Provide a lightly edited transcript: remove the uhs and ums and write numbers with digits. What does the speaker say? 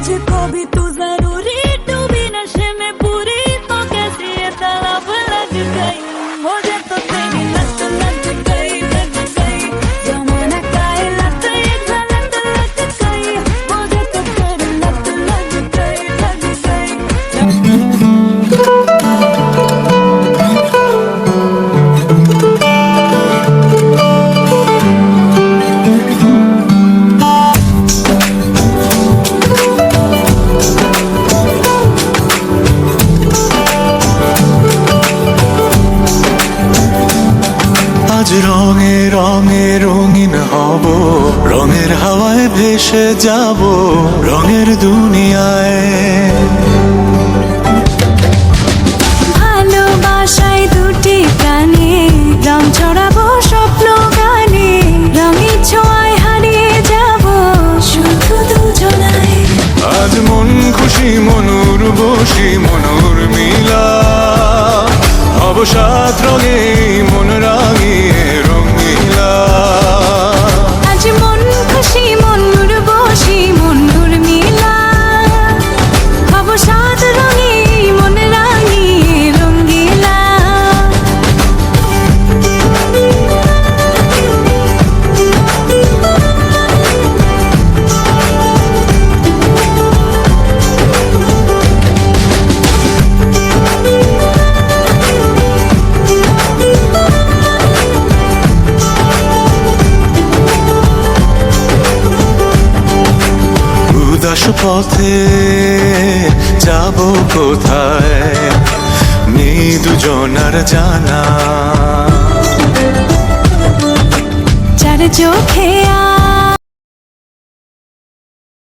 मुझको भी तू जरूरी, तू बिना से मैं पूरी, तो कैसी ये तलब लग गई मुझे, तो तेरी लत लग गई, लग गई जमाना का है लत, ये गलत लग गई मुझे, तो तेरी लत लग गई, लग गई। আজ রঙে রঙে রঙিন হব, রঙের হাওয়ায় ভেসে যাব রঙের দুনিয়ায়। ভালোবাসায় দুটি প্রাণে রং ছড়াবো স্বপ্ন গানে, রঙের ছোঁয়ায় হারিয়ে যাব শুধু দুজনায়। আজ মন খুশি মনুর বসি মনুর মিলা, অবসাদ রঙে মন রাঙিয়ে রঙিলা। আজ মন খুশি মনুর বসি মনুর মিলা, অবসাদ রঙে মন রাঙিয়ে রঙ্গিলা। উদাস পথে যাব কোথায় নেই দুজনার জানা, চার চোখে